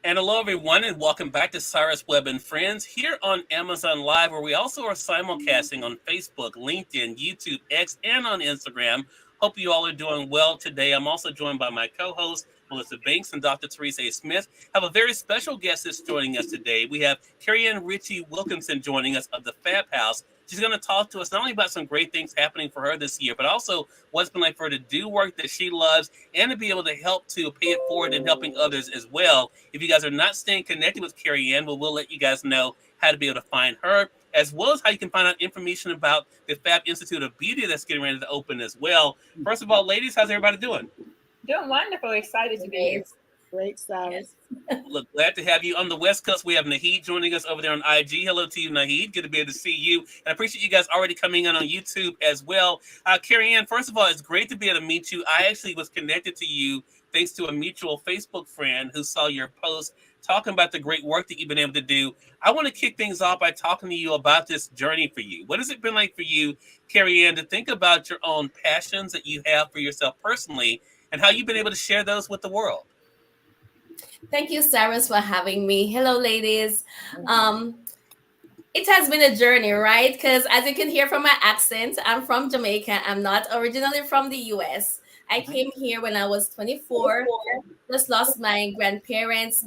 And hello, everyone, and welcome back to Cyrus Webb and Friends here on Amazon Live, where we also are simulcasting on Facebook, LinkedIn, YouTube, X, and on Instagram. Hope you all are doing well today. I'm also joined by my co-host, Melissa Banks and Dr. Theresa A. Smith. Have a very special guest that's joining us today. We have Kerry-Ann Richie Wilkinson joining us of the Fab House. She's going to talk to us not only about some great things happening for her this year, but also what it's been like for her to do work that she loves and to be able to help to pay it forward and helping others as well. If you guys are not staying connected with Kerry-Ann, we'll let you guys know how to be able to find her, as well as how you can find out information about the Fab Institute of Beauty that's getting ready to open as well. First of all, ladies, how's everybody doing? Doing wonderful. Excited to be here. Great, Cyrus. Look, glad to have you on the West Coast. We have Naheed joining us over there on IG. Hello to you, Naheed. Good to be able to see you. And I appreciate you guys already coming in on YouTube as well. Kerry-Ann, first of all, it's great to be able to meet you. I actually was connected to you thanks to a mutual Facebook friend who saw your post talking about the great work that you've been able to do. I want to kick things off by talking to you about this journey for you. What has it been like for you, Kerry-Ann, to think about your own passions that you have for yourself personally and how you've been able to share those with the world? Thank you, Cyrus, for having me. Hello, ladies. It has been a journey, right? Because as you can hear from my accent, I'm from Jamaica. I'm not originally from the US. I came here when I was 24. Just lost my grandparents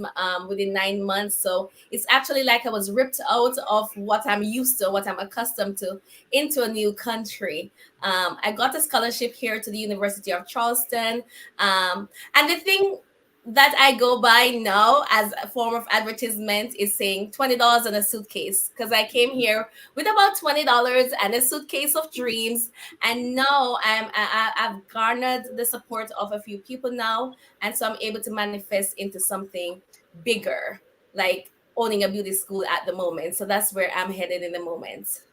within 9 months. So it's actually like I was ripped out of what I'm used to, what I'm accustomed to, into a new country. I got a scholarship here to the University of Charleston. And the thing that I go by now as a form of advertisement is saying $20 on a suitcase, because I came here with about $20 and a suitcase of dreams, and now I've garnered the support of a few people now, and so I'm able to manifest into something bigger, like owning a beauty school at the moment. So that's where I'm headed in the moment.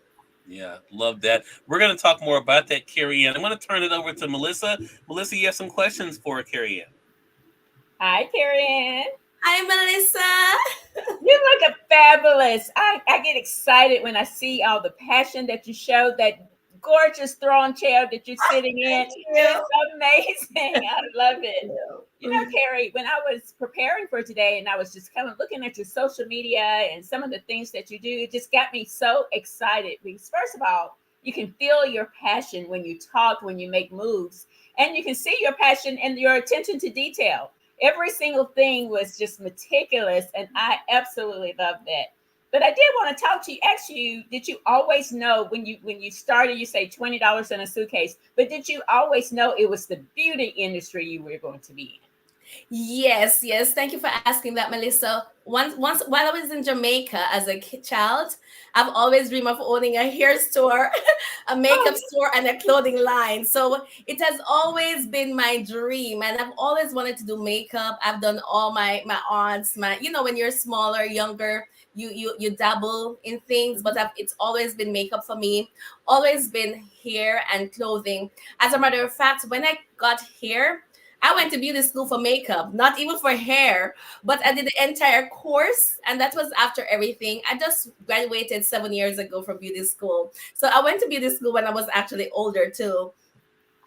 Yeah, love that. We're going to talk more about that, Kerry-Ann. I'm going to turn it over to Melissa. Melissa, you have some questions for Kerry-Ann. Hi, Kerry-Ann. Hi, Melissa. You look fabulous. I get excited when I see all the passion that you show, that gorgeous throne chair that you're sitting in. It's amazing. I love it. You know, Kerry, when I was preparing for today and I was just kind of looking at your social media and some of the things that you do, it just got me so excited because, first of all, you can feel your passion when you talk, when you make moves, and you can see your passion and your attention to detail. Every single thing was just meticulous, and I absolutely love that. But I did want to talk to you, ask you, did you always know when you started, you say $20 in a suitcase, but did you always know it was the beauty industry you were going to be in? Yes. Thank you for asking that, Melissa. Once while I was in Jamaica as a child, I've always dreamed of owning a hair store, a makeup store, and a clothing line. So it has always been my dream, and I've always wanted to do makeup. I've done all my aunts, when you're smaller, younger, you dabble in things, but it's always been makeup for me. Always been hair and clothing. As a matter of fact, when I got here, I went to beauty school for makeup, not even for hair, but I did the entire course. And that was after everything. I just graduated 7 years ago from beauty school. So I went to beauty school when I was actually older too.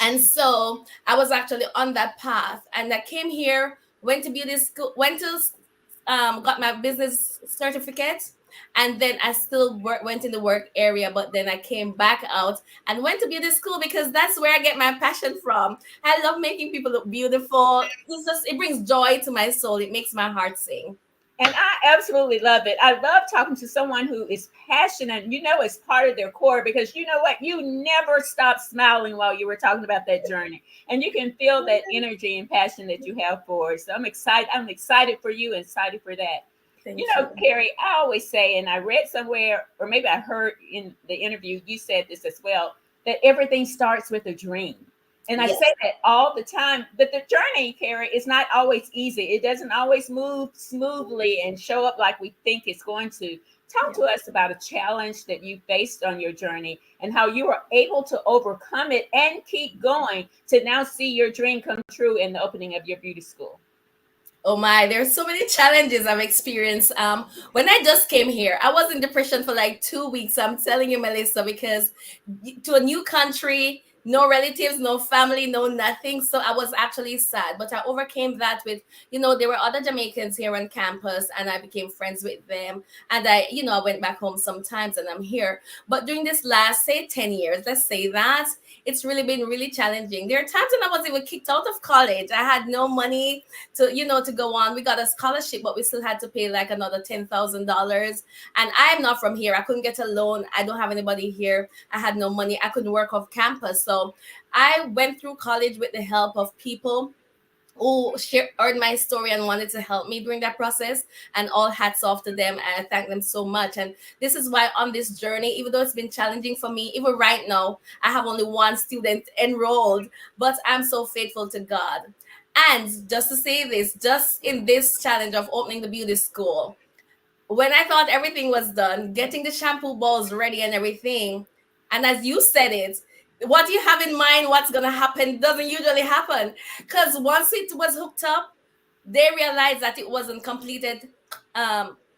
And so I was actually on that path. And I came here, went to beauty school, got my business certificate. And then I still went in the work area, but then I came back out and went to beauty school because that's where I get my passion from. I love making people look beautiful. It brings joy to my soul. It makes my heart sing. And I absolutely love it. I love talking to someone who is passionate, it's part of their core, because you know what? You never stop smiling while you were talking about that journey. And you can feel that energy and passion that you have for it. So I'm excited. I'm excited for you and excited for that. Thank you. Kerry, I always say, and I read somewhere, or maybe I heard in the interview, you said this as well, that everything starts with a dream. And I say that all the time, but the journey, Kerry, is not always easy. It doesn't always move smoothly and show up like we think it's going to. Talk to us about a challenge that you faced on your journey and how you were able to overcome it and keep going to now see your dream come true in the opening of your beauty school. Oh my, there's so many challenges I've experienced. When I just came here, I was in depression for like 2 weeks. I'm telling you, Melissa, because to a new country, no relatives, no family, no nothing. So I was actually sad, but I overcame that with, there were other Jamaicans here on campus, and I became friends with them. And I went back home sometimes, and I'm here. But during this last, say, 10 years, let's say that, it's really been really challenging. There are times when I was even kicked out of college. I had no money to go on. We got a scholarship, but we still had to pay like another $10,000. And I'm not from here. I couldn't get a loan. I don't have anybody here. I had no money. I couldn't work off campus. So I went through college with the help of people who heard my story and wanted to help me during that process. And all hats off to them. I thank them so much. And this is why on this journey, even though it's been challenging for me, even right now, I have only one student enrolled, but I'm so faithful to God. And just to say this, just in this challenge of opening the beauty school, when I thought everything was done, getting the shampoo balls ready and everything, and as you said it, what you have in mind, what's going to happen, doesn't usually happen. Because once it was hooked up, they realized that it wasn't completed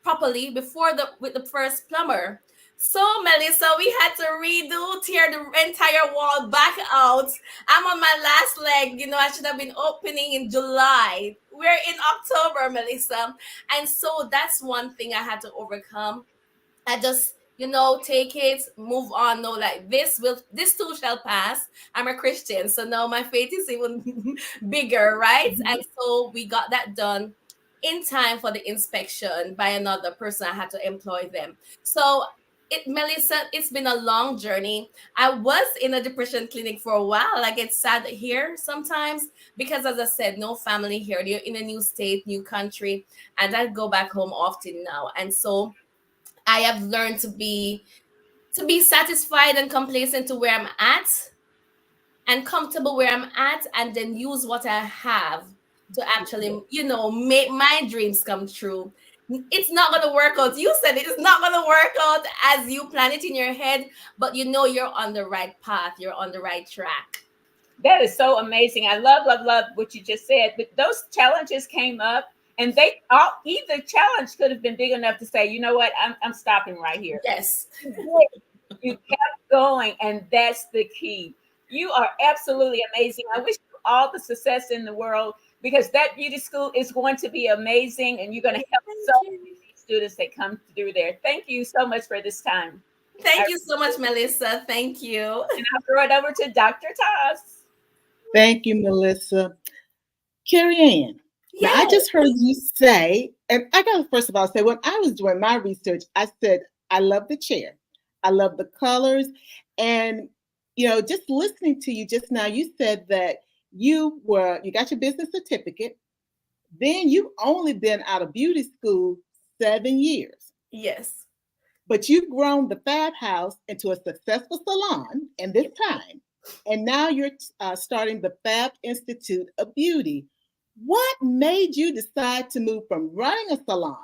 properly with the first plumber. So, Melissa, we had to tear the entire wall back out. I'm on my last leg. I should have been opening in July. We're in October, Melissa. And so that's one thing I had to overcome. I just, take it, move on, know like this too shall pass. I'm a Christian, so now my faith is even bigger, right? And so we got that done in time for the inspection by another person. I had to employ them. So Melissa, it's been a long journey. I was in a depression clinic for a while. I get sad here sometimes because, as I said, no family here. You're in a new state, new country, and I go back home often now. And so I have learned to be satisfied and complacent to where I'm at and comfortable where I'm at, and then use what I have to actually, make my dreams come true. It's not going to work out. You said it's not going to work out as you plan it in your head, but you're on the right path. You're on the right track. That is so amazing. I love what you just said. But those challenges came up, and either challenge could have been big enough to say, you know what, I'm stopping right here. Yes. You kept going, and that's the key. You are absolutely amazing. I wish you all the success in the world, because that beauty school is going to be amazing, and you're going to help so many students that come through there. Thank you so much for this time. Thank you so much, Melissa. Thank you. And I'll throw it over to Dr. Toss. Thank you, Melissa. Kerry-Ann. Yes. Now, I just heard you say, and I got to first of all say, when I was doing my research, I said, I love the chair. I love the colors. And, just listening to you just now, you said that you got your business certificate. Then you've only been out of beauty school 7 years. Yes. But you've grown the Fab House into a successful salon in this time. And now you're starting the Fab Institute of Beauty. What made you decide to move from running a salon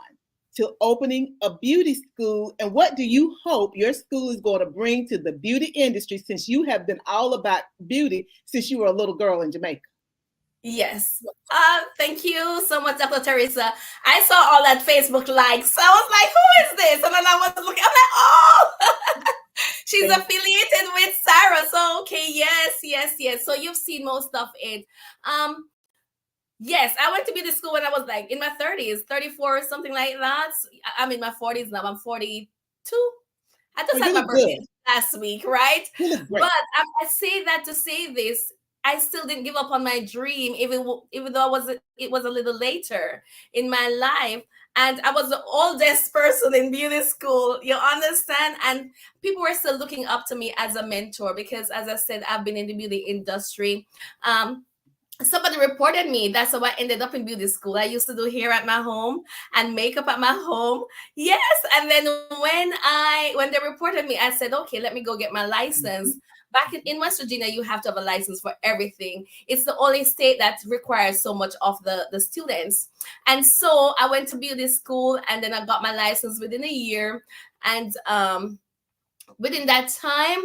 to opening a beauty school? And what do you hope your school is going to bring to the beauty industry, since you have been all about beauty since you were a little girl in Jamaica? Yes. Thank you so much, Dr. Teresa. I saw all that Facebook likes. So I was like, who is this? And then I was looking, I'm like, oh, she's affiliated with Sarah. So, okay, yes. So you've seen most of it. Yes, I went to beauty school when I was like in my 30s, 34, something like that. I'm in my 40s now. I'm 42. I just had my birthday last week, right? But I say that to say this. I still didn't give up on my dream, even though it was a little later in my life. And I was the oldest person in beauty school, you understand? And people were still looking up to me as a mentor because, as I said, I've been in the beauty industry. Somebody reported me. That's how I ended up in beauty school. I used to do hair at my home and makeup at my home. Yes. And then when they reported me, I said, okay, let me go get my license. Back in West Virginia, you have to have a license for everything. It's the only state that requires so much of the students. And so I went to beauty school, and then I got my license within a year. And within that time,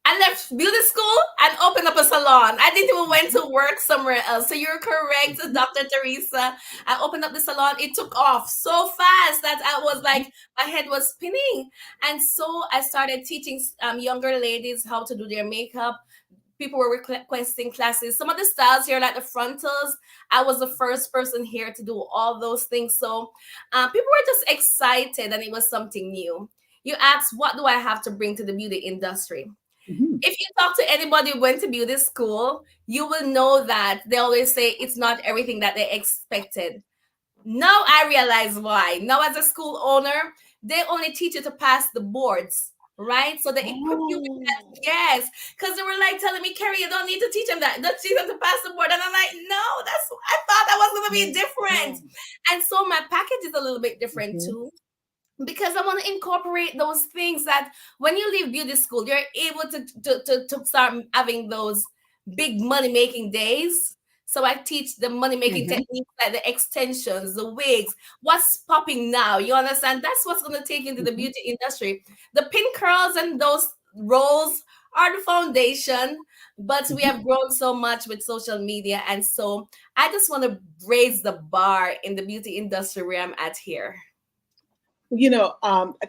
I left beauty school and opened up a salon. I didn't even went to work somewhere else. So you're correct, Dr. Teresa. I opened up the salon. It took off so fast that I was like, my head was spinning. And so I started teaching younger ladies how to do their makeup, people were requesting classes. Some of the styles here, like the frontals, I was the first person here to do all those things. So people were just excited, and it was something new. You asked, what do I have to bring to the beauty industry? Mhm. If you talk to anybody who went to beauty school, you will know that they always say it's not everything that they expected. Now I realize why. Now, as a school owner, they only teach you to pass the boards, right? So they equip you with that. Oh. Yes, because they were like telling me, Kerry, you don't need to teach them that. Don't teach them to pass the board. And I'm like, no, I thought that was going to be different. And so my package is a little bit different Mhm. too, because I want to incorporate those things that when you leave beauty school, you're able to start having those big money making days. So I teach the money making Mhm. techniques, like the extensions, the wigs, what's popping now. You understand? That's what's going to take you into the Mhm. beauty industry. The pin curls and those rolls are the foundation, but we Mhm. have grown so much with social media. And so I just want to raise the bar in the beauty industry where I'm at here.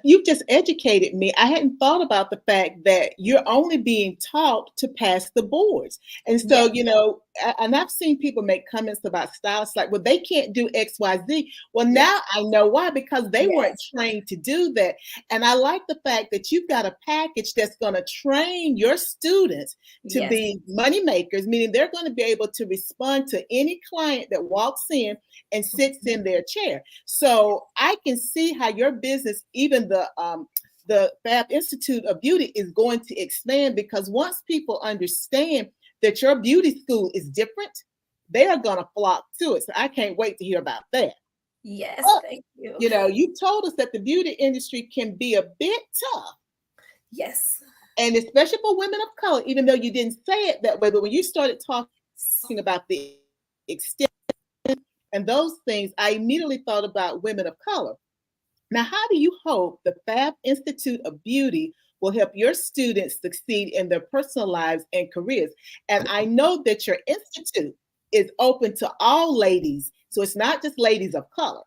You've just educated me. I hadn't thought about the fact that you're only being taught to pass the boards. And Yes, so, and I've seen people make comments about styles like, well, they can't do X, Y, Z. Well, yes, now I know why, because they weren't yes, trained to do that. And I like the fact that you've got a package that's going to train your students to yes. be money makers, meaning they're going to be able to respond to any client that walks in and sits in their chair. So I can see how your business, even the Fab Institute of Beauty, is going to expand, because once people understand that your beauty school is different, they are going to flock to it. So I can't wait to hear about that. Yes, But thank you. you told us that the beauty industry can be a bit tough, Yes. and especially for women of color, even though you didn't say it that way. But when you started talking about the extent and those things, I immediately thought about women of color. Now, how do you hope the Fab Institute of Beauty will help your students succeed in their personal lives and careers? And I know that your institute is open to all ladies, so it's not just ladies of color.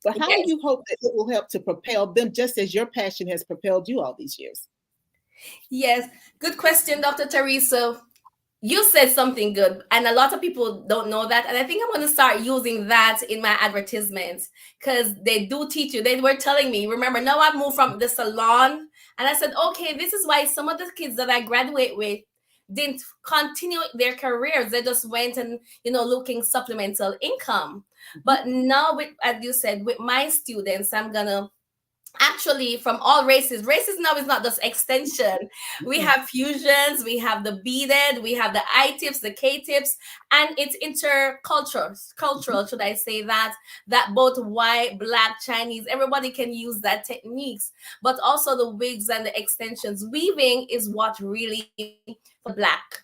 But how do Yes. you hope that it will help to propel them, just as your passion has propelled you all these years? Yes. Good question, Dr. Teresa. You said something good, and a lot of people don't know that. And I think I'm going to start using that in my advertisements, because they do teach you. They were telling me, remember, now I've moved from the salon, and I said, okay, this is why some of the kids that I graduate with didn't continue their careers. They just went and, looking supplemental income. But now, with, as you said, with my students, I'm going to actually from all races now is not just extension. We Mhm. have fusions, we have the beaded, we have the I-tips, the K-tips, and it's cultural, should I say, that both white, black, Chinese, everybody can use that techniques. But also the wigs and the extensions. Weaving is what really for black,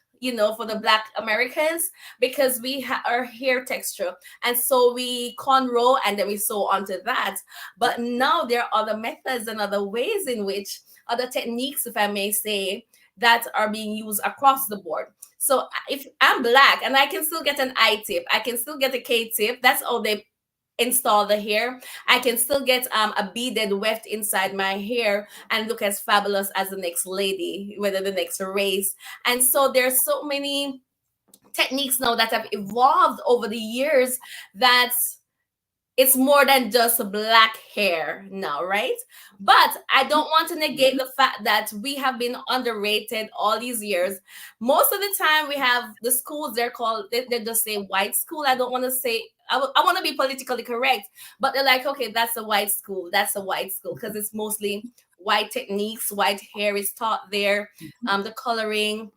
for the black Americans, because we our hair texture, and so we cornrow and then we sew onto that. But now there are other methods and other ways in which, other techniques, if I may say, that are being used across the board. So if I'm black and I can still get an I-tip, I can still get a K-tip. That's how they install the hair. I can still get a beaded weft inside my hair and look as fabulous as the next lady, whether the next race. And so there's so many techniques now that have evolved over the years that it's more than just black hair now, right? But I don't want to negate the fact that we have been underrated all these years. Most of the time, we have the schools, they just say white school. I don't want to say, I want to be politically correct, but they're like, okay, that's a white school. That's a white school, because it's mostly white techniques, white hair is taught there, the coloring,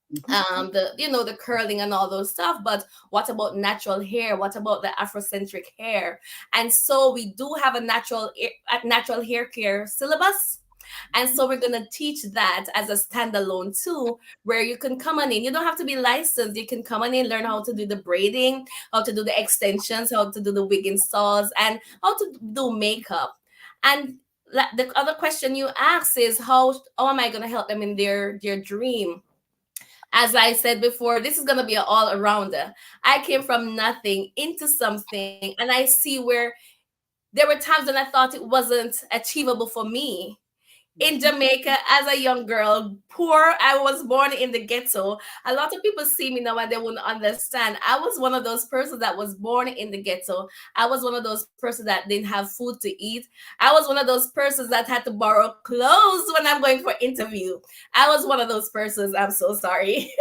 the curling and all those stuff. But what about natural hair? What about the Afrocentric hair? And so we do have a natural hair care syllabus. And so we're going to teach that as a standalone too, where you can come on in. You don't have to be licensed. You can come on in, learn how to do the braiding, how to do the extensions, how to do the wig installs, and how to do makeup. And the other question you asked is how am I going to help them in their dream? As I said before, this is going to be an all arounder. I came from nothing into something, and I see where there were times when I thought it wasn't achievable for me. in Jamaica as a young girl, poor. I was born in the ghetto. A lot of people see me now and they wouldn't understand. I was one of those persons that was born in the ghetto. I was one of those persons that didn't have food to eat. I was one of those persons that had to borrow clothes when I'm going for interview. I was one of those persons. I'm so sorry.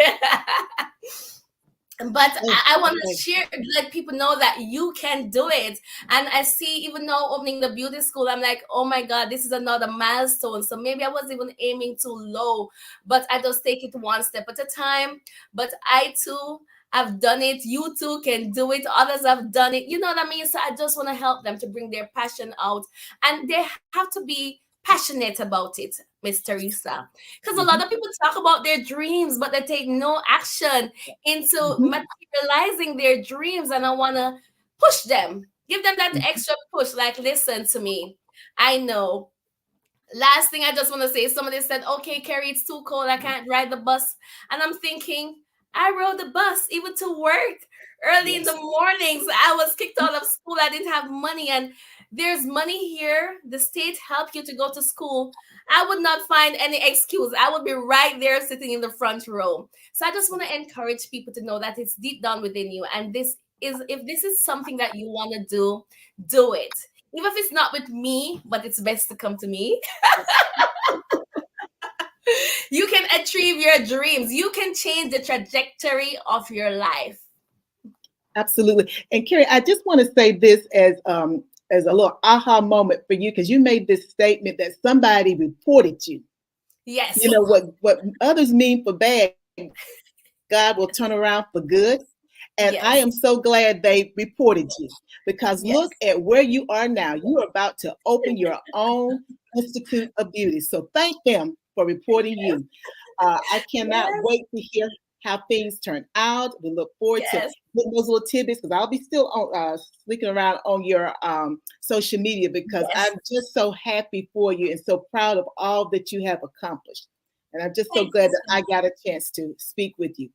But I want to share, let people know that you can do it. And I see, even now opening the beauty school, I'm like, oh my God, this is another milestone. So maybe I wasn't even aiming too low, but I just take it one step at a time. But I too have done it. You too can do it. Others have done it. You know what I mean? So I just want to help them to bring their passion out. And they have to be passionate about it, Miss Teresa. Because a lot of people talk about their dreams, but they take no action into materializing their dreams. And I want to push them, give them that extra push. Like, listen to me. I know. Last thing I just want to say, somebody said, okay, Kerry, it's too cold. I can't ride the bus. And I'm thinking, I rode the bus even to work early in the mornings. I was kicked out of school. I didn't have money. And there's money here. The state helped you to go to school. I would not find any excuse. I would be right there sitting in the front row. So I just want to encourage people to know that it's deep down within you. And this is, if this is something that you want to do it. Even if it's not with me, but it's best to come to me. You can achieve your dreams. You can change the trajectory of your life. Absolutely. And Kerry, I just want to say this as a little aha moment for you, because you made this statement that somebody reported you. Yes. You know, what others mean for bad, God will turn around for good. And I am so glad they reported you, because look at where you are now. You are about to open your own Institute of Beauty. So thank them for reporting you. I cannot wait to hear how things turn out. We look forward to those little tidbits, because I'll be still on, sneaking around on your social media, because I'm just so happy for you and so proud of all that you have accomplished. And I'm just so glad that I got a chance to speak with you.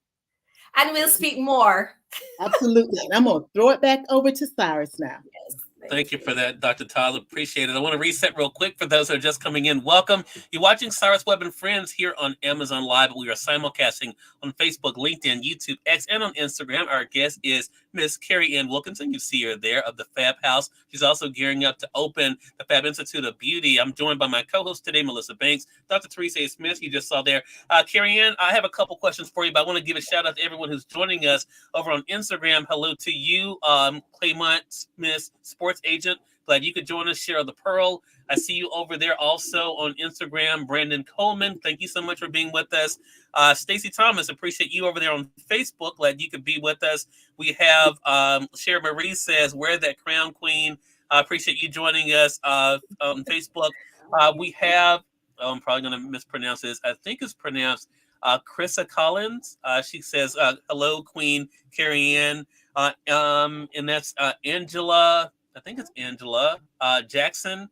And we'll speak more. Absolutely. And I'm going to throw it back over to Cyrus now. Yes. Thank you for that, Dr. Tyler. Appreciate it. I want to reset real quick for those who are just coming in. Welcome. You're watching Cyrus Webb and Friends here on Amazon Live. We are simulcasting on Facebook, LinkedIn, YouTube, X, and on Instagram. Our guest is Miss Kerry-Ann Wilkinson. You see her there, of the Fab House. She's also gearing up to open the Fab Institute of Beauty. I'm joined by my co-host today, Melissa Banks, Dr. Teresa Smith, you just saw there. Kerry-Ann, I have a couple questions for you, but I want to give a shout out to everyone who's joining us over on Instagram. Hello to you, Claymont Smith, sports agent. Glad you could join us. Cheryl the Pearl, I see you over there also on Instagram. Brandon Coleman, thank you so much for being with us. Stacy Thomas, appreciate you over there on Facebook. Glad you could be with us. We have Sherry Marie says, "Wear that crown, queen." I appreciate you joining us on Facebook. We have, I'm probably going to mispronounce this. I think it's pronounced Chrissa Collins. She says, "Hello, Queen Kerry-Ann." And that's Angela. I think it's Angela Jackson.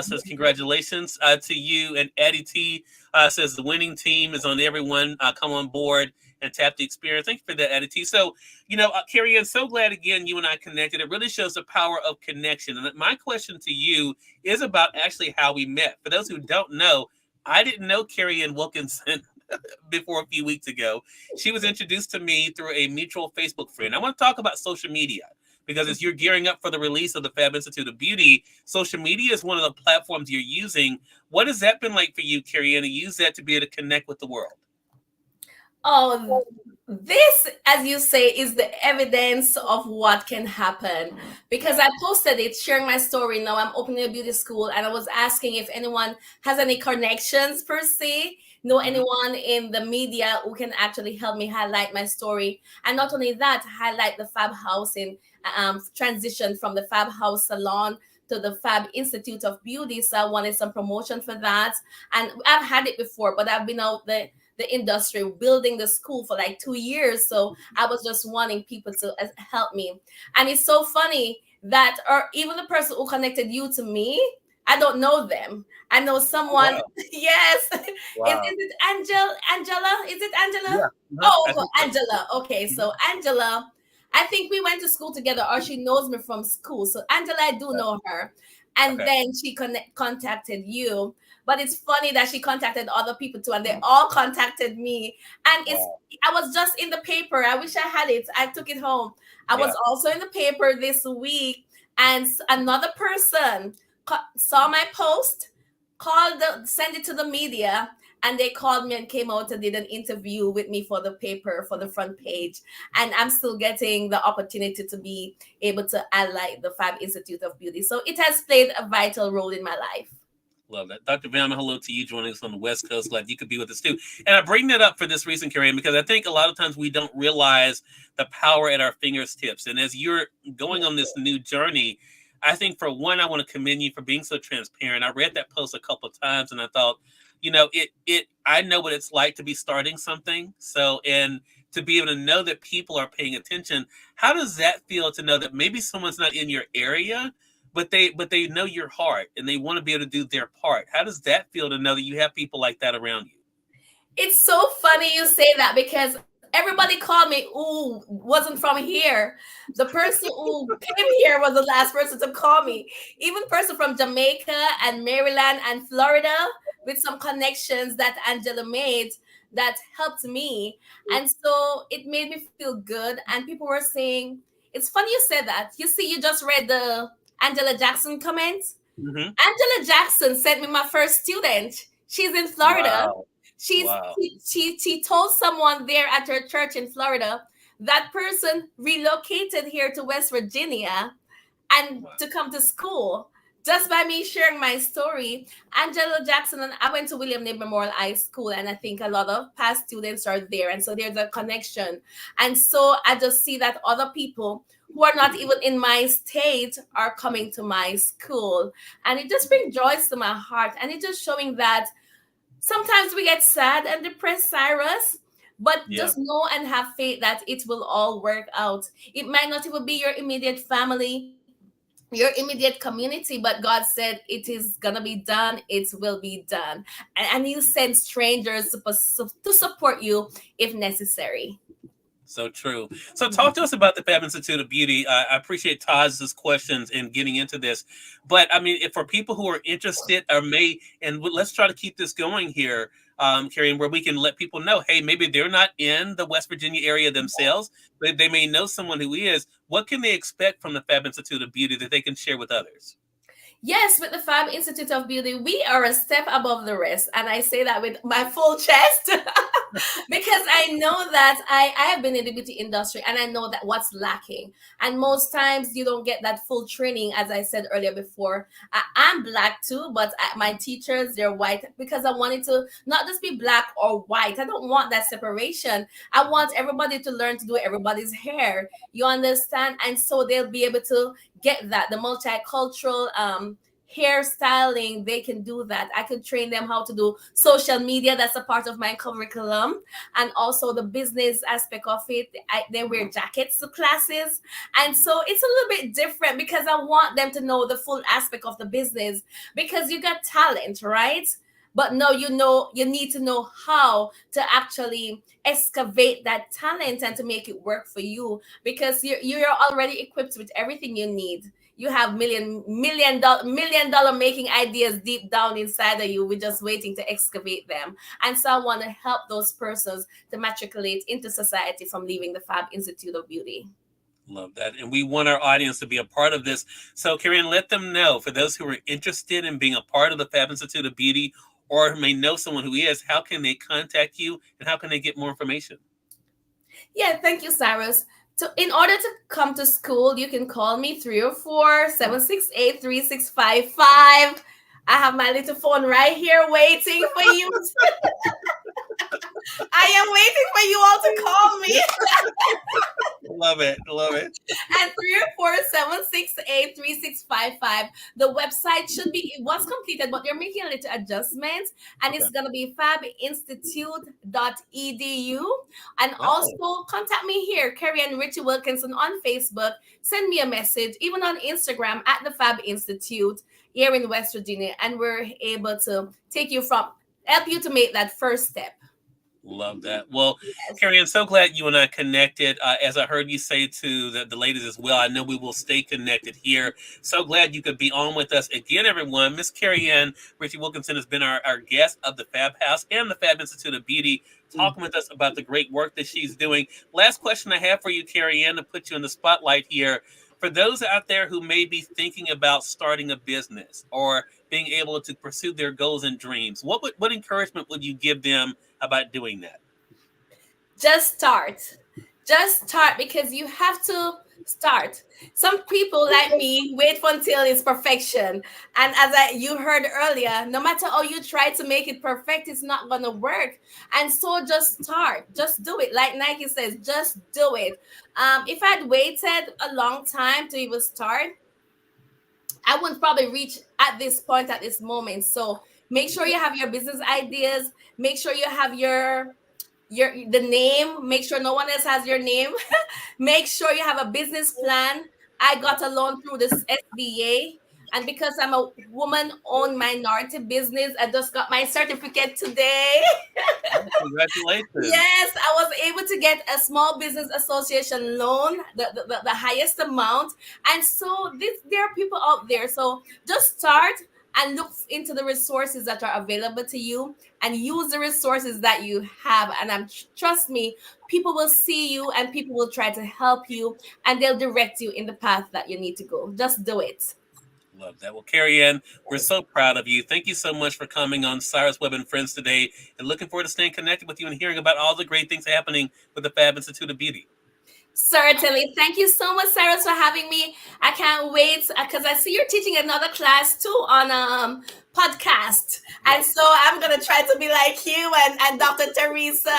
Says congratulations to you. And Addie T says the winning team is on everyone. Come on board and tap the experience. Thank you for that, Addie T. So, you know, Kerry-Ann, so glad again you and I connected. It really shows the power of connection. And my question to you is about actually how we met. For those who don't know, I didn't know Kerry-Ann Wilkinson before a few weeks ago. She was introduced to me through a mutual Facebook friend. I want to talk about social media, because as you're gearing up for the release of the Fab Institute of Beauty, social media is one of the platforms you're using. What has that been like for you, Kerry-Ann, to use that to be able to connect with the world? Oh, this, as you say, is the evidence of what can happen. Because I posted it, sharing my story. Now I'm opening a beauty school, and I was asking if anyone has any connections per se, know anyone in the media who can actually help me highlight my story. And not only that, highlight the Fab House in transition from the Fab House Salon to the Fab Institute of Beauty. So I wanted some promotion for that. And I've had it before, but I've been out the industry building the school for like 2 years. So I was just wanting people to help me. And it's so funny that, or even the person who connected you to me, I don't know them. I know someone. Wow. Yes. Wow. Is it Angela? Is it Angela? Yeah. Oh, Angela. Okay. So Angela, I think we went to school together, or she knows me from school. So Angela, I do know her. And then she contacted you. But it's funny that she contacted other people too, and they all contacted me. And I was just in the paper. I wish I had it. I took it home. I was also in the paper this week, and another person saw my post, sent it to the media, and they called me and came out and did an interview with me for the paper, for the front page. And I'm still getting the opportunity to be able to highlight the Fab Institute of Beauty. So it has played a vital role in my life. Love that. Dr. Vanna, hello to you joining us on the West Coast. Glad you could be with us too. And I bring that up for this reason, Kerry-Ann, because I think a lot of times we don't realize the power at our fingertips. And as you're going on this new journey, I think for one, I want to commend you for being so transparent. I read that post a couple of times and I thought, I know what it's like to be starting something. So, and to be able to know that people are paying attention, how does that feel to know that maybe someone's not in your area, but they know your heart and they want to be able to do their part? How does that feel to know that you have people like that around you? It's so funny you say that, because everybody called me who wasn't from here. The person who came here was the last person to call me. Even person from Jamaica and Maryland and Florida, with some connections that Angela made, that helped me. And so it made me feel good. And people were saying, it's funny you said that. You see, you just read the Angela Jackson comment. Mm-hmm. Angela Jackson sent me my first student. She's in Florida. Wow. She told someone there at her church in Florida. That person relocated here to West Virginia and to come to school. Just by me sharing my story. Angela Jackson and I went to William Knibb Memorial High School, and I think a lot of past students are there. And so there's a connection. And so I just see that other people who are not even in my state are coming to my school. And it just brings joy to my heart. And it's just showing that sometimes we get sad and depressed, Cyrus, but just know and have faith that it will all work out. It might not even be your immediate family, your immediate community, but God said it is gonna be done. It will be done. And you send strangers to support you if necessary. So true. So talk to us about the Fab Institute of Beauty. I appreciate Taj's questions and getting into this. But I mean, if for people who are interested or let's try to keep this going here, Kerry-Ann, where we can let people know, hey, maybe they're not in the West Virginia area themselves, but they may know someone who is. What can they expect from the Fab Institute of Beauty that they can share with others? Yes, with the Fab Institute of Beauty, we are a step above the rest. And I say that with my full chest because I know that I have been in the beauty industry and I know that what's lacking. And most times you don't get that full training, as I said earlier before. I'm Black too, but my teachers, they're white, because I wanted to not just be Black or white. I don't want that separation. I want everybody to learn to do everybody's hair. You understand? And so they'll be able to get that, the multicultural hairstyling, they can do that. I could train them how to do social media. That's a part of my curriculum. And also the business aspect of it. They wear jackets to classes. And so it's a little bit different because I want them to know the full aspect of the business, because you got talent, right? But no, you need to know how to actually excavate that talent and to make it work for you, because you're already equipped with everything you need. You have million dollar making ideas deep down inside of you. We're just waiting to excavate them. And so I want to help those persons to matriculate into society from leaving the Fab Institute of Beauty. Love that. And we want our audience to be a part of this. So Kerry-Ann, let them know, for those who are interested in being a part of the Fab Institute of Beauty, or may know someone who is, how can they contact you and how can they get more information? Yeah, thank you, Cyrus. So in order to come to school, you can call me 304-768-3655. I have my little phone right here waiting for you. I am waiting for you all to call me. Love it. And 304-768-3655. The website it was completed, but they're making a little adjustments. And it's going to be fabinstitute.edu. And also contact me here, Kerry-Ann Richie Wilkinson on Facebook. Send me a message, even on Instagram at the Fab Institute here in West Virginia. And we're able to help you to make that first step. Love that. Well, Yes. Kerry-Ann, so glad you and I connected. As I heard you say to the ladies as well, I know we will stay connected here. So glad you could be on with us again, everyone. Miss Kerry-Ann, Richie Wilkinson has been our guest of the Fab House and the Fab Institute of Beauty, talking with us about the great work that she's doing. Last question I have for you, Kerry-Ann, to put you in the spotlight here. For those out there who may be thinking about starting a business or being able to pursue their goals and dreams, what encouragement would you give them about doing that? Just start. Just start, because you have to start. Some people like me wait for until it's perfection. And you heard earlier, no matter how you try to make it perfect, it's not gonna work. And so just start. Just do it. Like Nike says, just do it. If I'd waited a long time to even start, I wouldn't probably reach at this point, at this moment. So make sure you have your business ideas. Make sure you have the name. Make sure no one else has your name. Make sure you have a business plan. I got a loan through this SBA, and because I'm a woman-owned minority business, I just got my certificate today. Congratulations. Yes, I was able to get a small business association loan, the highest amount. And so there are people out there. So just start and look into the resources that are available to you, and use the resources that you have. And trust me, people will see you and people will try to help you, and they'll direct you in the path that you need to go. Just do it. Love that. Well, Kerry-Ann, we're so proud of you. Thank you so much for coming on Cyrus Webb and Friends today, and looking forward to staying connected with you and hearing about all the great things happening with the Fab Institute of Beauty. Certainly. Thank you so much, Cyrus, for having me. I can't wait, because I see you're teaching another class too on podcast. And so I'm going to try to be like you and Dr. Teresa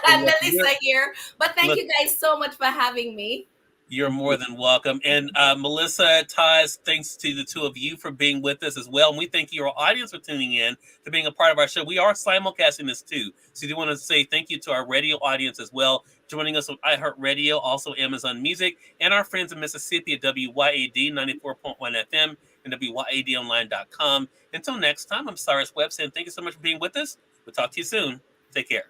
and Melissa here. But thank you guys so much for having me. You're more than welcome. And Melissa, Taz, thanks to the two of you for being with us as well. And we thank your audience for tuning in, for being a part of our show. We are simulcasting this too. So I do want to say thank you to our radio audience as well, joining us on iHeartRadio, also Amazon Music, and our friends in Mississippi at WYAD 94.1 FM and WYADonline.com. Until next time, I'm Cyrus Webb saying thank you so much for being with us. We'll talk to you soon. Take care.